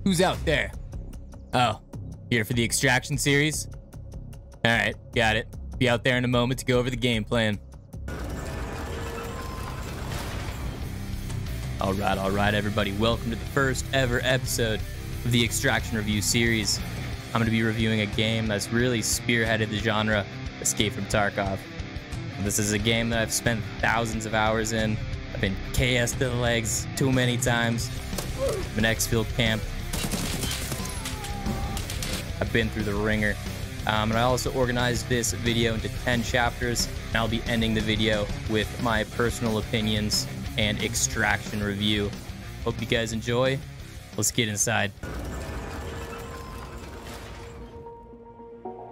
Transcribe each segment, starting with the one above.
Who's out there? Oh, here for the extraction series? Alright, got it. Be out there in a moment to go over the game plan. Alright, everybody. Welcome to the first ever episode of the Extraction Review series. I'm going to be reviewing a game that's really spearheaded the genre, Escape From Tarkov. This is a game that I've spent thousands of hours in. I've been KS'd to the legs too many times. I've been exfilled camp. I've been through the ringer. And I also organized this video into 10 chapters, and I'll be ending the video with my personal opinions and extraction review. Hope you guys enjoy. Let's get inside.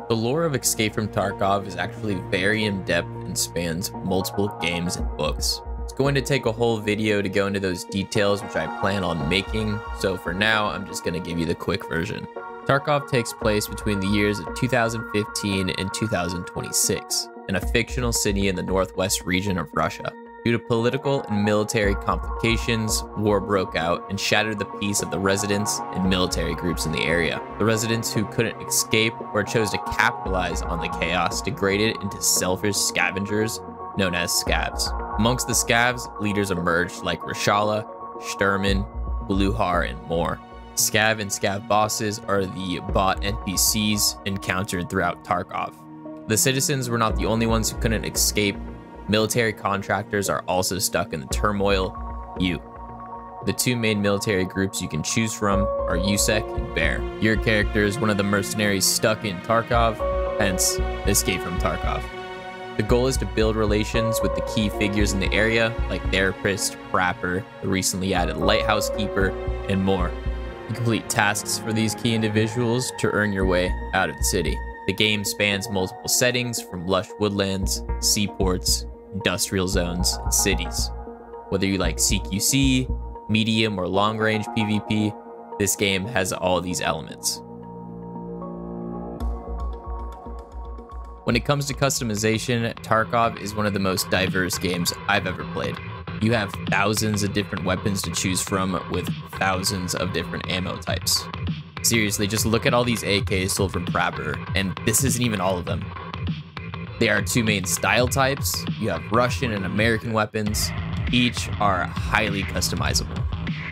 The lore of Escape From Tarkov is actually very in-depth and spans multiple games and books. It's going to take a whole video to go into those details, which I plan on making, so for now I'm just going to give you the quick version. Tarkov takes place between the years of 2015 and 2026 in a fictional city in the northwest region of Russia. Due to political and military complications, war broke out and shattered the peace of the residents and military groups in the area. The residents who couldn't escape or chose to capitalize on the chaos degraded into selfish scavengers known as scavs. Amongst the scavs, leaders emerged like Reshala, Sturman, Bluhar, and more. Scav and Scav bosses are the bot NPCs encountered throughout Tarkov. The citizens were not the only ones who couldn't escape. Military contractors are also stuck in the turmoil. The two main military groups you can choose from are USEC and Bear. Your character is one of the mercenaries stuck in Tarkov, hence Escape From Tarkov. The goal is to build relations with the key figures in the area, like Therapist, Prapper, the recently added Lighthouse Keeper, and more. You complete tasks for these key individuals to earn your way out of the city. The game spans multiple settings from lush woodlands, seaports, industrial zones, and cities. Whether you like CQC, medium or long-range PvP, this game has all these elements. When it comes to customization, Tarkov is one of the most diverse games I've ever played. You have thousands of different weapons to choose from with thousands of different ammo types. Seriously, just look at all these AKs sold from Prapper, and this isn't even all of them. There are two main style types. You have Russian and American weapons. Each are highly customizable.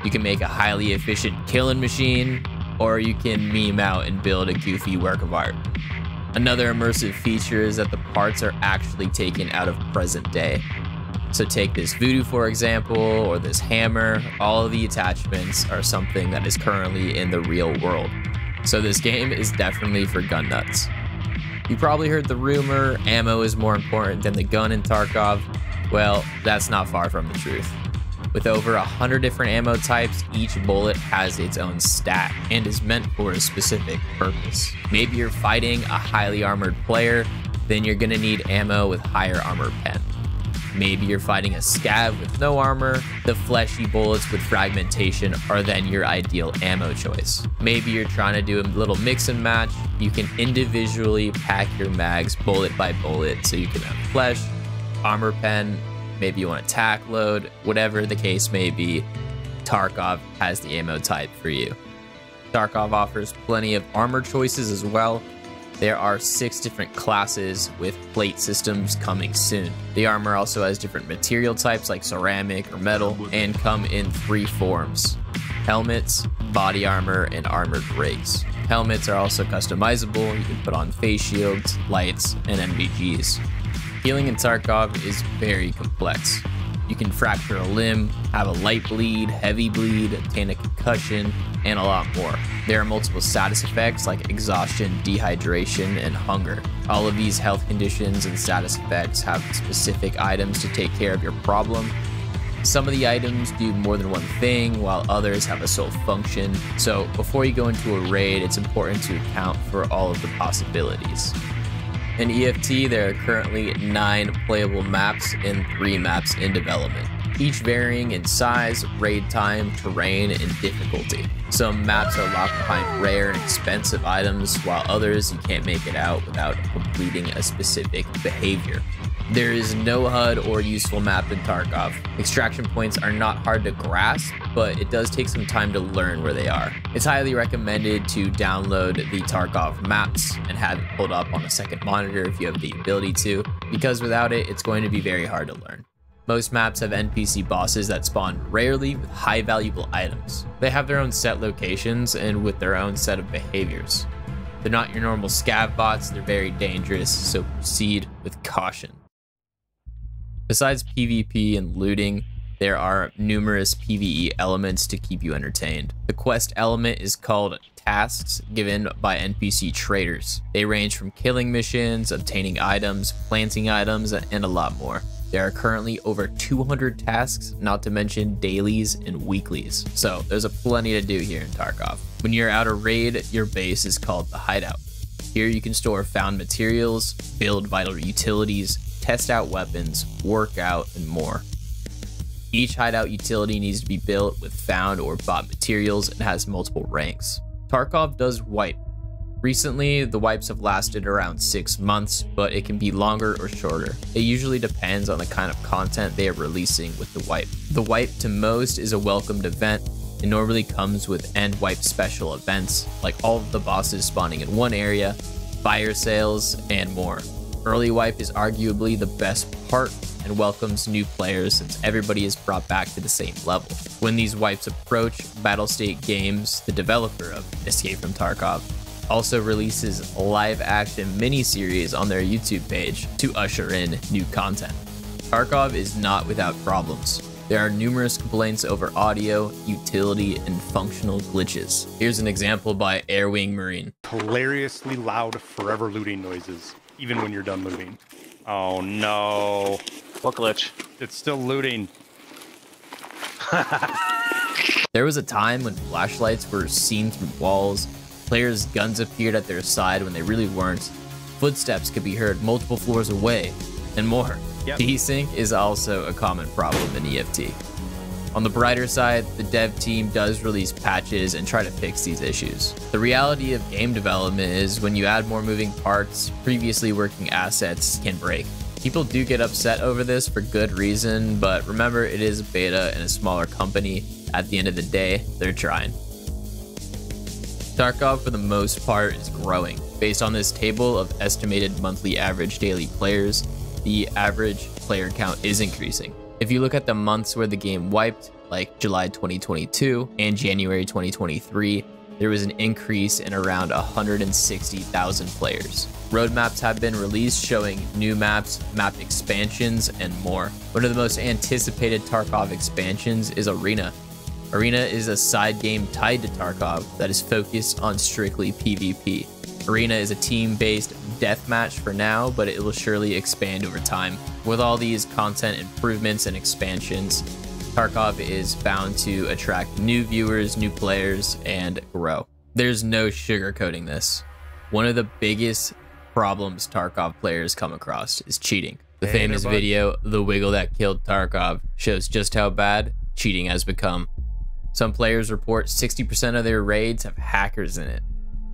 You can make a highly efficient killing machine, or you can meme out and build a goofy work of art. Another immersive feature is that the parts are actually taken out of present day. So take this voodoo, for example, or this hammer. All of the attachments are something that is currently in the real world. So this game is definitely for gun nuts. You probably heard the rumor, ammo is more important than the gun in Tarkov. Well, that's not far from the truth. With over 100 different ammo types, each bullet has its own stat and is meant for a specific purpose. Maybe you're fighting a highly armored player, then you're gonna need ammo with higher armor pen. Maybe you're fighting a scav with no armor. The fleshy bullets with fragmentation are then your ideal ammo choice. Maybe you're trying to do a little mix and match. You can individually pack your mags bullet by bullet so you can have flesh, armor pen, maybe you want a tack load, whatever the case may be, Tarkov has the ammo type for you. Tarkov offers plenty of armor choices as well. There are 6 different classes with plate systems coming soon. The armor also has different material types like ceramic or metal and come in 3 forms: helmets, body armor, and armored rigs. Helmets are also customizable. You can put on face shields, lights, and NVGs. Healing in Tarkov is very complex. You can fracture a limb, have a light bleed, heavy bleed, obtain a concussion, and a lot more. There are multiple status effects like exhaustion, dehydration, and hunger. All of these health conditions and status effects have specific items to take care of your problem. Some of the items do more than one thing, while others have a sole function. So before you go into a raid, it's important to account for all of the possibilities. In EFT, there are currently 9 playable maps and 3 maps in development, each varying in size, raid time, terrain, and difficulty. Some maps are locked behind rare and expensive items, while others you can't make it out without completing a specific behavior. There is no HUD or useful map in Tarkov. Extraction points are not hard to grasp, but it does take some time to learn where they are. It's highly recommended to download the Tarkov maps and have it pulled up on a second monitor if you have the ability to, because without it, it's going to be very hard to learn. Most maps have NPC bosses that spawn rarely with high valuable items. They have their own set locations and with their own set of behaviors. They're not your normal scav bots, they're very dangerous, so proceed with caution. Besides PvP and looting, there are numerous PvE elements to keep you entertained. The quest element is called tasks given by NPC traders. They range from killing missions, obtaining items, planting items, and a lot more. There are currently over 200 tasks, not to mention dailies and weeklies. So there's plenty to do here in Tarkov. When you're out of raid, your base is called the hideout. Here you can store found materials, build vital utilities, test out weapons, work out, and more. Each hideout utility needs to be built with found or bought materials and has multiple ranks. Tarkov does wipe. Recently, the wipes have lasted around 6 months, but it can be longer or shorter. It usually depends on the kind of content they are releasing with the wipe. The wipe to most is a welcomed event. It normally comes with end wipe special events, like all of the bosses spawning in one area, fire sales, and more. Early wipe is arguably the best part and welcomes new players since everybody is brought back to the same level. When these wipes approach, Battlestate Games, the developer of Escape From Tarkov, also releases a live-action mini-series on their YouTube page to usher in new content. Tarkov is not without problems. There are numerous complaints over audio, utility, and functional glitches. Here's an example by Airwing Marine. Hilariously loud, forever looting noises, even when you're done looting. Oh no. What glitch? It's still looting. There was a time when flashlights were seen through walls, players' guns appeared at their side when they really weren't, footsteps could be heard multiple floors away, and more. Yep. Desync is also a common problem in EFT. On the brighter side, the dev team does release patches and try to fix these issues. The reality of game development is when you add more moving parts, previously working assets can break. People do get upset over this for good reason, but remember it is a beta and a smaller company. At the end of the day, they're trying. Tarkov for the most part is growing. Based on this table of estimated monthly average daily players, the average player count is increasing. If you look at the months where the game wiped, like July 2022 and January 2023, there was an increase in around 160,000 players. Roadmaps have been released showing new maps, map expansions, and more. One of the most anticipated Tarkov expansions is Arena. Arena is a side game tied to Tarkov that is focused on strictly PvP. Arena is a team-based deathmatch for now, but it will surely expand over time. With all these content improvements and expansions, Tarkov is bound to attract new viewers, new players, and grow. There's no sugarcoating this. One of the biggest problems Tarkov players come across is cheating. The famous video, "The Wiggle That Killed Tarkov," shows just how bad cheating has become. Some players report 60% of their raids have hackers in it.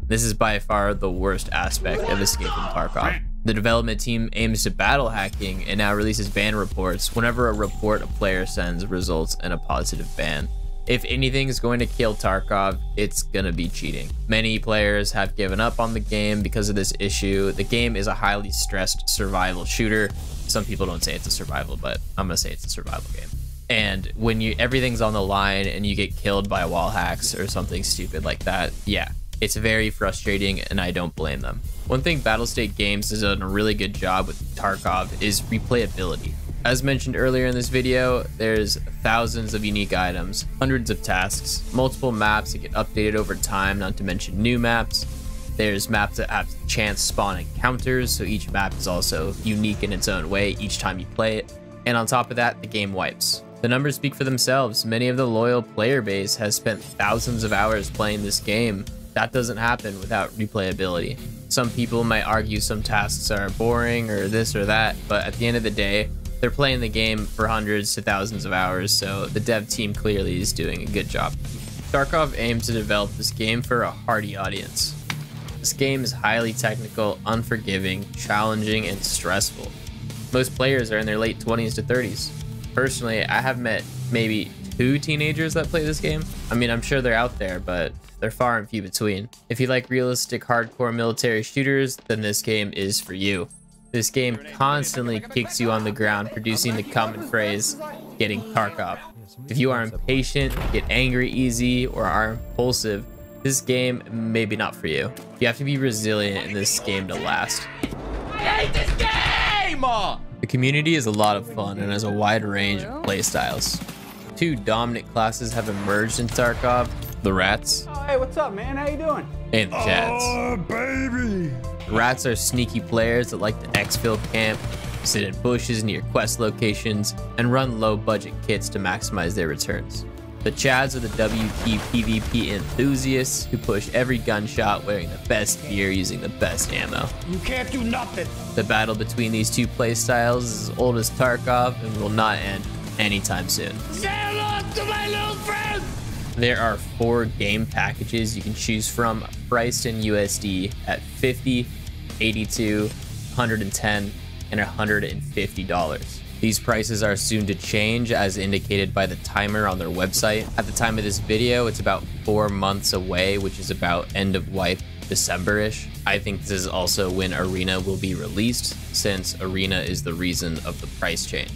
This is by far the worst aspect of Escape From Tarkov. The development team aims to battle hacking and now releases ban reports whenever a report a player sends results in a positive ban. If anything is going to kill Tarkov, it's gonna be cheating. Many players have given up on the game because of this issue. The game is a highly stressed survival shooter. Some people don't say it's a survival, but I'm gonna say it's a survival game. And when everything's on the line and you get killed by wall hacks or something stupid like that, yeah, it's very frustrating and I don't blame them. One thing Battlestate Games has done a really good job with Tarkov is replayability. As mentioned earlier in this video, there's thousands of unique items, hundreds of tasks, multiple maps that get updated over time, not to mention new maps. There's maps that have chance spawn encounters, so each map is also unique in its own way each time you play it. And on top of that, the game wipes. The numbers speak for themselves. Many of the loyal player base has spent thousands of hours playing this game. That doesn't happen without replayability. Some people might argue some tasks are boring or this or that, but at the end of the day, they're playing the game for hundreds to thousands of hours, so the dev team clearly is doing a good job. Tarkov aims to develop this game for a hardy audience. This game is highly technical, unforgiving, challenging, and stressful. Most players are in their late 20s to 30s. Personally, I have met maybe 2 teenagers that play this game. I mean, I'm sure they're out there, but they're far and few between. If you like realistic, hardcore military shooters, then this game is for you. This game constantly kicks you on the ground, producing the common phrase, getting Tarkov. If you are impatient, get angry easy, or are impulsive, this game may be not for you. You have to be resilient in this game to last. I hate this game! The community is a lot of fun and has a wide range of playstyles. 2 dominant classes have emerged in Tarkov, the Rats Oh, hey, what's up, man? How you doing? and the Chads. Oh, baby. The Rats are sneaky players that like to exfil camp, sit in bushes near quest locations, and run low-budget kits to maximize their returns. The Chads are the WP PvP enthusiasts who push every gunshot wearing the best gear using the best ammo. You can't do nothing. The battle between these 2 playstyles is as old as Tarkov and will not end anytime soon. Say hello to my little friend! There are 4 game packages you can choose from, priced in USD at $50, $82, $110, and $150. These prices are soon to change as indicated by the timer on their website. At the time of this video, it's about 4 months away, which is about end of wipe December-ish. I think this is also when Arena will be released, since Arena is the reason of the price change.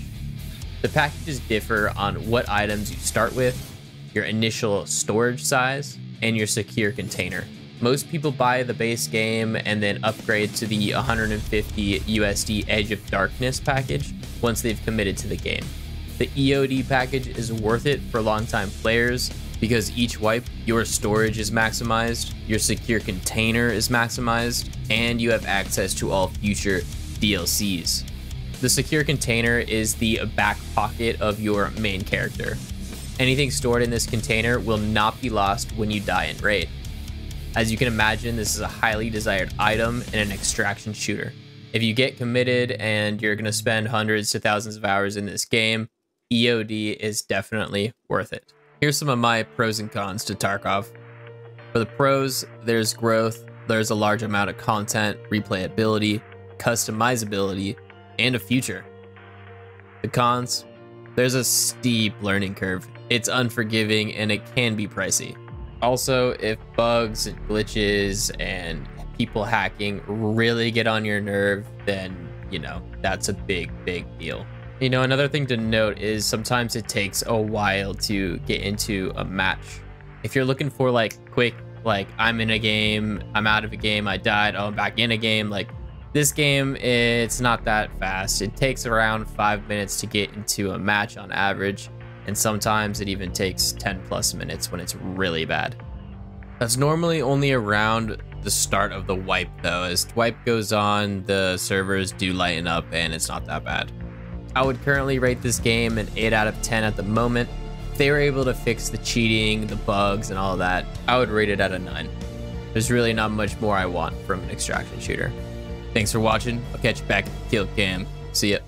The packages differ on what items you start with, your initial storage size, and your secure container. Most people buy the base game and then upgrade to the 150 USD Edge of Darkness package once they've committed to the game. The EOD package is worth it for longtime players because each wipe, your storage is maximized, your secure container is maximized, and you have access to all future DLCs. The secure container is the back pocket of your main character. Anything stored in this container will not be lost when you die in raid. As you can imagine, this is a highly desired item in an extraction shooter. If you get committed and you're going to spend hundreds to thousands of hours in this game, EOD is definitely worth it. Here's some of my pros and cons to Tarkov. For the pros, there's growth, there's a large amount of content, replayability, customizability, and a future. The cons, there's a steep learning curve. It's unforgiving and it can be pricey. Also, if bugs and glitches and people hacking really get on your nerve, then, you know, that's a big deal. You know, another thing to note is sometimes it takes a while to get into a match. If you're looking for like quick, like I'm in a game, I'm out of a game, I died, oh, I'm back in a game, like this game, it's not that fast. It takes around 5 minutes to get into a match on average, and sometimes it even takes 10+ minutes when it's really bad. That's normally only around the start of the wipe though. As wipe goes on, the servers do lighten up and it's not that bad. I would currently rate this game an 8 out of 10 at the moment. If they were able to fix the cheating, the bugs, and all that, I would rate it at a 9. There's really not much more I want from an extraction shooter. Thanks for watching. I'll catch you back at the kill cam. See ya.